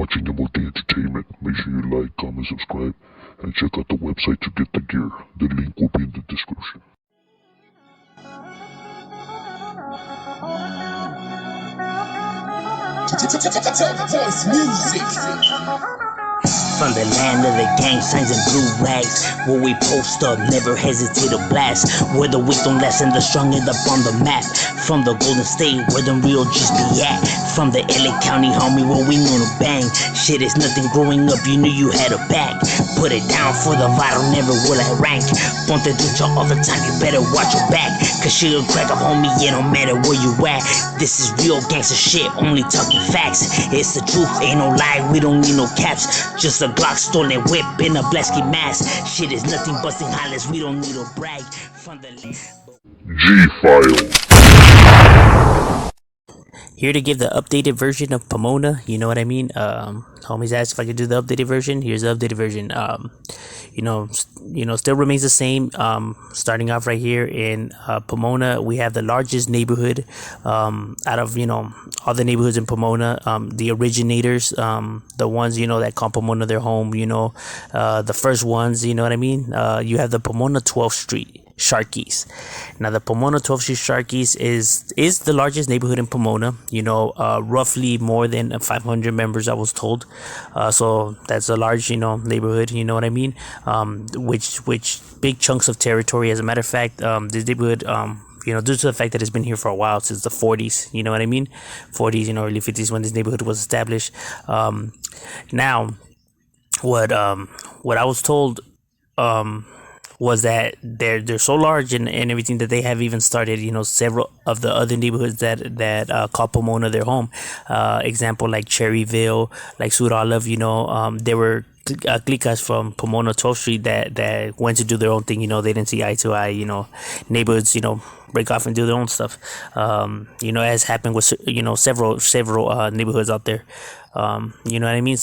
watching M.O.D Entertainment. Make sure you like, comment, subscribe, and check out the website to get the gear. The link will be in the description. Voice music. From the land of the gang signs and blue rags, where we post up, never hesitate to blast. Where the weak don't last and the strong end up on the map. From the Golden State, where the real G's be at. From the LA County, homie, where we know to bang. Shit is nothing, growing up, you knew you had a back. Put it down for the vital, never will I rank. Ponte ducha all the time, you better watch your back. Cause she'll crack up, homie, it don't matter where you at. This is real gangster shit, only talking facts. It's the truth, ain't no lie, we don't need no caps. Just a Glock, stolen whip, in a Blasky mask. Shit is nothing busting hollers, we don't need to brag. From the G-File. Here to give the updated version of Pomona, you know what I mean? Homies asked if I could do the updated version. Here's the updated version. Still remains the same. Starting off right here in Pomona, we have the largest neighborhood out of all the neighborhoods in Pomona. The originators, the ones that call Pomona their home. The first ones. You know what I mean? You have the Pomona 12th Street Sharkies. Now the Pomona 12th Street Sharkies is the largest neighborhood in Pomona. Roughly more than 500 members, I was told. So that's a large neighborhood. You know what I mean? Which big chunks of territory. As a matter of fact, this neighborhood due to the fact that it's been here for a while, since the 40s, you know what I mean? 40s, early 50s, when this neighborhood was established. Now, what I was told was that they're so large and everything that they have even started several of the other neighborhoods that call Pomona their home. Example like Cherryville, like Sur Olive. There were clicas from Pomona 12th Street that went to do their own thing. They didn't see eye to eye. Neighborhoods break off and do their own stuff. As happened with several neighborhoods out there. You know what I mean?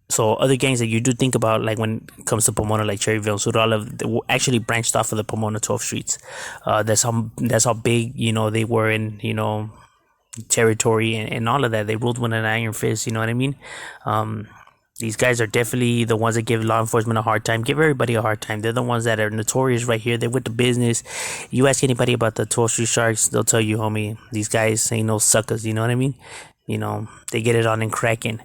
So other gangs that you do think about, like when it comes to Pomona, like Cherryville, Sur Olive, they actually branched off of the Pomona 12th Streets. That's how big they were in territory and all of that. They ruled with an iron fist. You know what I mean? These guys are definitely the ones that give law enforcement a hard time, give everybody a hard time. They're the ones that are notorious right here. They're with the business. You ask anybody about the 12th Street Sharks, they'll tell you, homie, these guys ain't no suckers. You know what I mean? They get it on and cracking.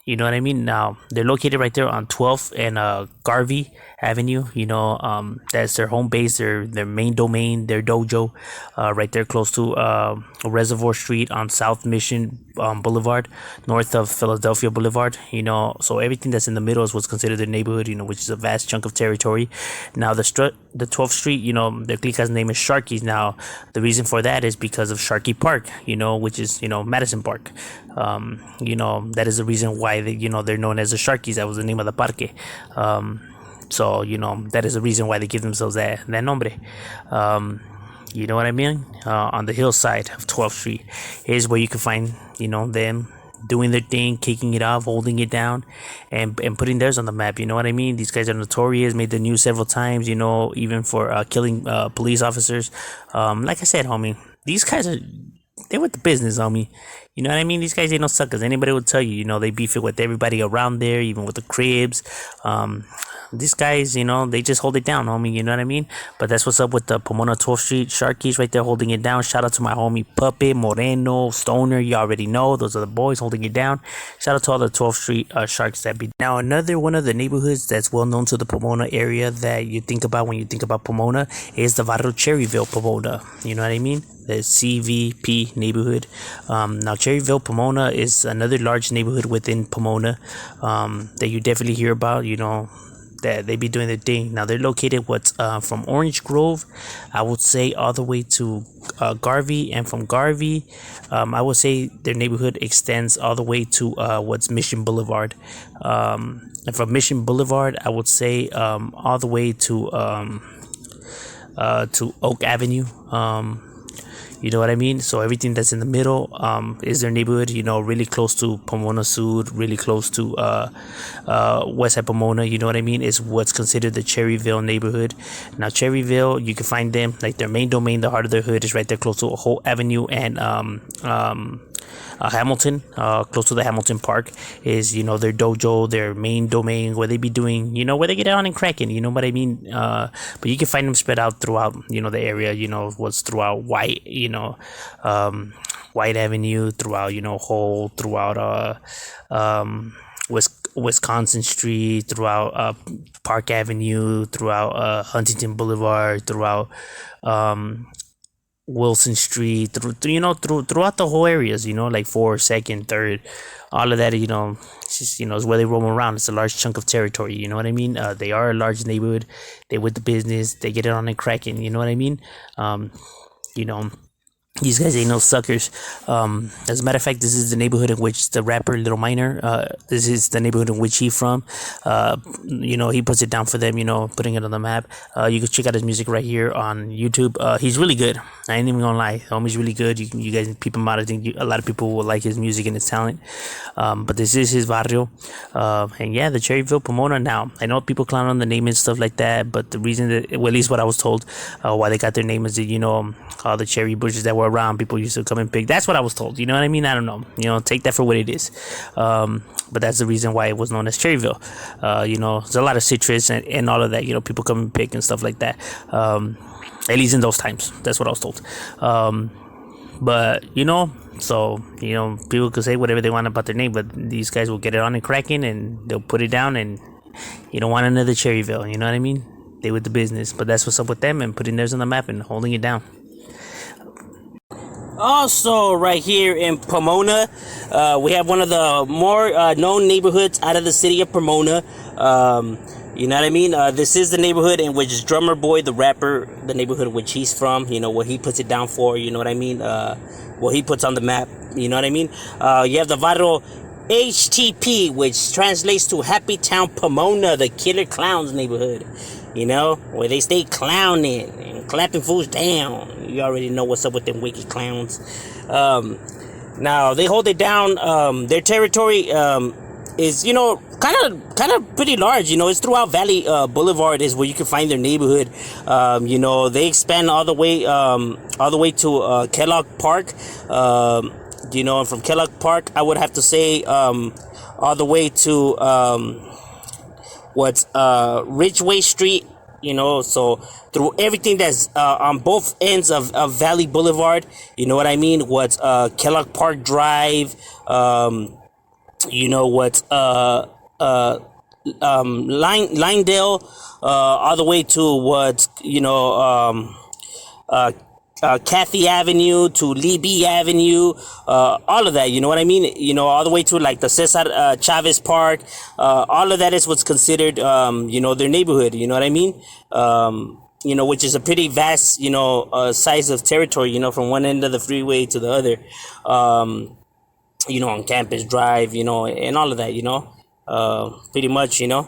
You know what I mean? Now, they're located right there on 12th and Garvey Avenue. That's their home base, their main domain, their dojo, right there close to Reservoir Street on South Mission Boulevard, north of Philadelphia Boulevard. So everything that's in the middle is what's considered their neighborhood, which is a vast chunk of territory. Now, the 12th Street, their clique's name is Sharkies. Now, the reason for that is because of Sharkey Park, which is, Madison Park. That is the reason why they're known as the Sharkies. That was the name of the parque. So that is the reason why they give themselves that nombre. You know what I mean? On the hillside of 12th Street is where you can find them doing their thing, kicking it off, holding it down, and putting theirs on the map. You know what I mean? These guys are notorious, made the news several times, even for killing police officers. Like I said, homie, these guys they're with the business, homie. You know what I mean? These guys ain't no suckers. Anybody will tell you, they beef it with everybody around there, even with the Cribs. These guys, they just hold it down, homie. You know what I mean? But that's what's up with the Pomona 12th Street Sharkies right there holding it down. Shout out to my homie Puppet, Moreno, Stoner. You already know. Those are the boys holding it down. Shout out to all the 12th Street Sharks that be. Now, another one of the neighborhoods that's well known to the Pomona area that you think about when you think about Pomona is the Barrio Cherryville, Pomona. You know what I mean? The CVP neighborhood. Now, Cherryville, Pomona is another large neighborhood within Pomona that you definitely hear about, that they be doing their thing. Now, they're located from Orange Grove, I would say, all the way to Garvey, and from Garvey, I would say their neighborhood extends all the way to what's Mission Boulevard, and from Mission Boulevard, I would say all the way to Oak Avenue. You know what I mean? So everything that's in the middle is their neighborhood, really close to Pomona Sud, really close to Westside Pomona, you know what I mean? Is what's considered the Cherryville neighborhood. Now, Cherryville, you can find them, like their main domain, the heart of their hood is right there close to Whole Avenue and Hamilton, close to the Hamilton Park, is their dojo, their main domain where they be doing, where they get on and cracking. You know what I mean? But you can find them spread out throughout, the area. What's throughout White Avenue, throughout Whole, throughout Wisconsin Street, throughout Park Avenue, throughout Huntington Boulevard, throughout Wilson Street, throughout the whole areas, like 4th, 2nd, 3rd, all of that, it's just, is where they roam around. It's a large chunk of territory, you know what I mean? They are a large neighborhood. They with the business, they get it on and cracking, you know what I mean? You know, these guys ain't no suckers. As a matter of fact, this is the neighborhood in which the rapper Little Minor, this is the neighborhood in which he's from. He puts it down for them, putting it on the map. You can check out his music right here on YouTube. He's really good. I ain't even gonna lie. Homie's really good. You guys peep him out. I think a lot of people will like his music and his talent. But this is his barrio. And yeah, the Cherryville Pomona. Now, I know people clown on the name and stuff like that, but the reason that, well, at least what I was told, why they got their name is that, all the cherry bushes that were around, people used to come and pick. That's what I was told. You know what I mean? I don't know. Take that for what it is. But that's the reason why it was known as Cherryville. There's a lot of citrus and all of that. People come and pick and stuff like that. At least in those times. That's what I was told. But so people could say whatever they want about their name, but these guys will get it on and cracking, and they'll put it down, and you don't want another Cherryville. You know what I mean? They with the business, but that's what's up with them, and putting theirs on the map and holding it down. Also, right here in Pomona, we have one of the more known neighborhoods out of the city of Pomona. You know what I mean? This is the neighborhood in which Drummer Boy, the rapper, the neighborhood in which he's from, what he puts it down for, you know what I mean? What he puts on the map, you know what I mean? You have the viral HTP, which translates to Happy Town Pomona, the Killer Clowns neighborhood, where they stay clowning and clapping fools down. You already know what's up with them wicked clowns. Now, they hold it down. Their territory is, kind of pretty large. It's throughout Valley Boulevard is where you can find their neighborhood. They expand all the way to Kellogg Park. And from Kellogg Park, I would have to say all the way to Ridgeway Street. So through everything that's on both ends of Valley Boulevard, you know what I mean? What's Kellogg Park Drive, Linedale, all the way to what's Cathy Avenue to Lee B Avenue, all of that, you know what I mean? All the way to like the Cesar Chavez Park, all of that is what's considered, their neighborhood, you know what I mean? Which is a pretty vast, size of territory, from one end of the freeway to the other, on Campus Drive, and all of that, pretty much, and,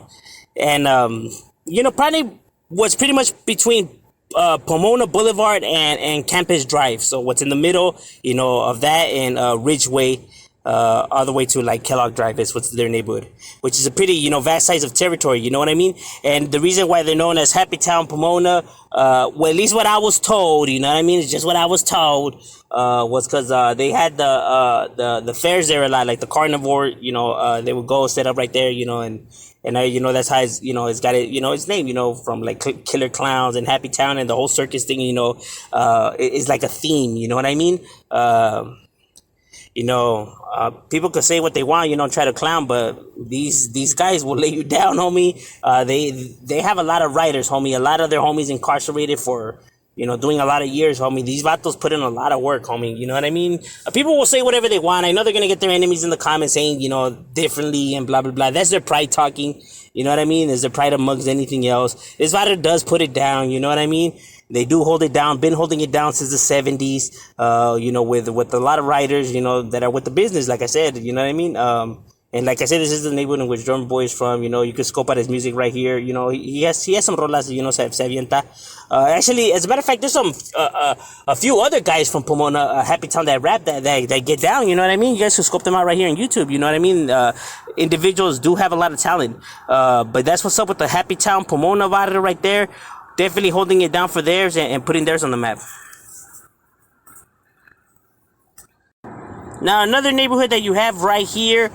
probably was pretty much between Pomona Boulevard and Campus Drive. So what's in the middle, of that and Ridgeway, all the way to like Kellogg Drive is what's their neighborhood, which is a pretty, vast size of territory, you know what I mean? And the reason why they're known as Happy Town Pomona, well, at least what I was told, you know what I mean? It's just what I was told, was because they had the fairs there a lot, like the carnivore, they would go set up right there, and that's how it's got its name, from like Killer Clowns and Happy Town and the whole circus thing, is like a theme, you know what I mean? People could say what they want, try to clown, but these guys will lay you down, homie. They have a lot of writers, homie. A lot of their homies incarcerated for, doing a lot of years, homie. These vatos put in a lot of work, homie. You know what I mean? People will say whatever they want. I know they're going to get their enemies in the comments saying, differently and blah, blah, blah. That's their pride talking. You know what I mean? It's their pride amongst anything else. This vato does put it down. You know what I mean? They do hold it down, been holding it down since the 70s, with a lot of writers, that are with the business, like I said, you know what I mean? And like I said, this is the neighborhood in which Drummer Boy is from, you can scope out his music right here, he has some rolas, se avienta. Actually, as a matter of fact, there's a few other guys from Pomona, Happy Town that rap that get down, you know what I mean? You guys can scope them out right here on YouTube, you know what I mean? Individuals do have a lot of talent, but that's what's up with the Happy Town Pomona barrio right there. Definitely holding it down for theirs and putting theirs on the map. Now, another neighborhood that you have right here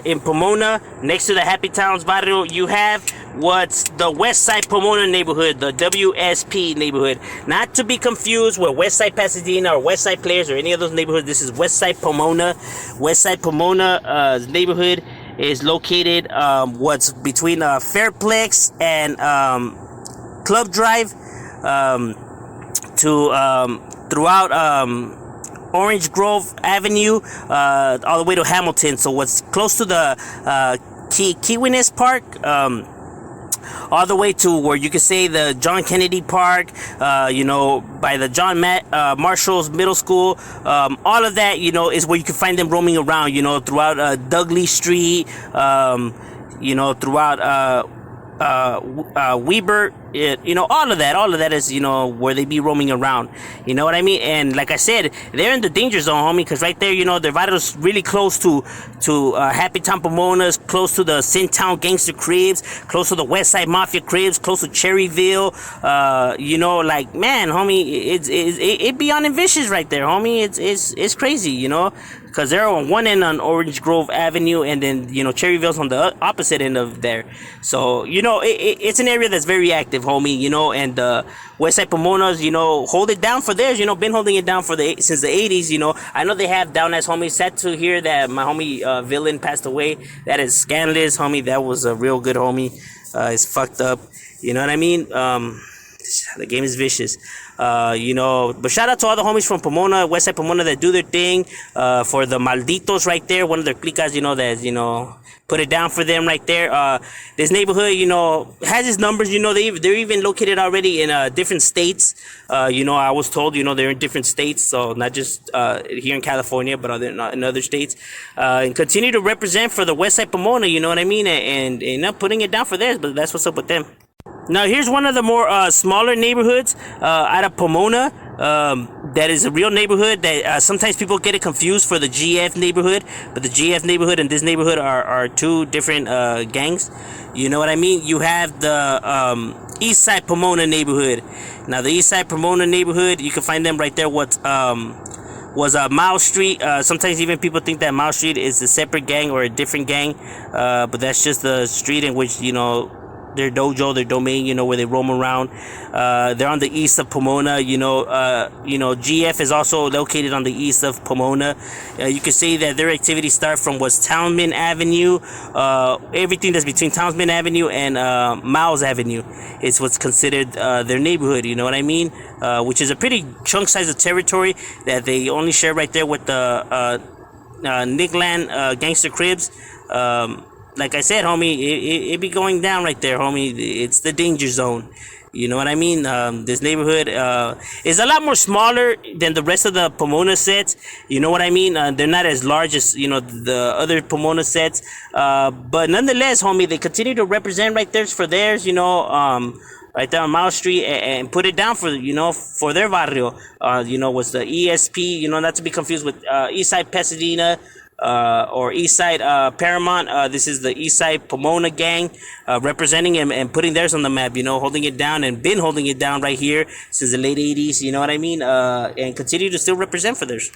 in Pomona, next to the Happy Towns barrio, you have what's the West Side Pomona neighborhood, the WSP neighborhood. Not to be confused with West Side Pasadena or West Side Players or any of those neighborhoods. This is West Side Pomona. West Side Pomona neighborhood is located what's between Fairplex and Club Drive throughout Orange Grove Avenue all the way to Hamilton. So what's close to the Kiwanis Park, all the way to where you could say the John Kennedy Park, by the John Marshall's Middle School. All of that, is where you can find them roaming around, throughout Dudley Street, throughout Weber, all of that is, where they be roaming around. You know what I mean? And like I said, they're in the danger zone, homie, because right there, their vitals really close to Happy Town Pomona's, close to the Sin Town Gangster Cribs, close to the West Side Mafia Cribs, close to Cherryville. Man, homie, it beyond vicious right there, homie. It's crazy, because they're on one end on Orange Grove Avenue, and then Cherryville's on the opposite end of there. So it's an area that's very active, homie. And Westside Pomona's, hold it down for theirs. Been holding it down since the 80s. I know they have down as homie. Sad to hear that my homie Villain passed away. That is scandalous, homie. That was a real good homie. It's fucked up. You know what I mean? The game is vicious. But shout out to all the homies from Pomona, Westside Pomona, that do their thing. For the Malditos right there, one of their clicas, that put it down for them right there. This neighborhood, has its numbers. They're even located already in different states. I was told, they're in different states, so not just here in California, but in other states. And continue to represent for the Westside Pomona, you know what I mean, and not putting it down for theirs. But that's what's up with them. Now, here's one of the more smaller neighborhoods out of Pomona. That is a real neighborhood that sometimes people get it confused for the GF neighborhood. But the GF neighborhood and this neighborhood are two different gangs. You know what I mean? You have the East Side Pomona neighborhood. Now, the East Side Pomona neighborhood, you can find them right there. Was Mile Street. Sometimes even people think that Mile Street is a separate gang or a different gang. But that's just the street in which, their dojo, their domain, where they roam around. They're on the east of Pomona. GF is also located on the east of Pomona. You can say that their activities start from what's Townsend Avenue. Everything that's between Townsend Avenue and Miles Avenue is what's considered their neighborhood. You know what I mean? Which is a pretty chunk size of territory that they only share right there with the Nickland Gangster Cribs. Like I said, homie, it be going down right there, homie. It's the danger zone. You know what I mean? This neighborhood is a lot more smaller than the rest of the Pomona sets. You know what I mean? They're not as large as, the other Pomona sets. But nonetheless, homie, they continue to represent right there for theirs, right there on Mile Street, and put it down for, for their barrio. Was the ESP, not to be confused with Eastside Pasadena, or Eastside Paramount. This is the Eastside Pomona gang representing and putting theirs on the map, holding it down and been holding it down right here since the late 80s, you know what I mean? And continue to still represent for theirs.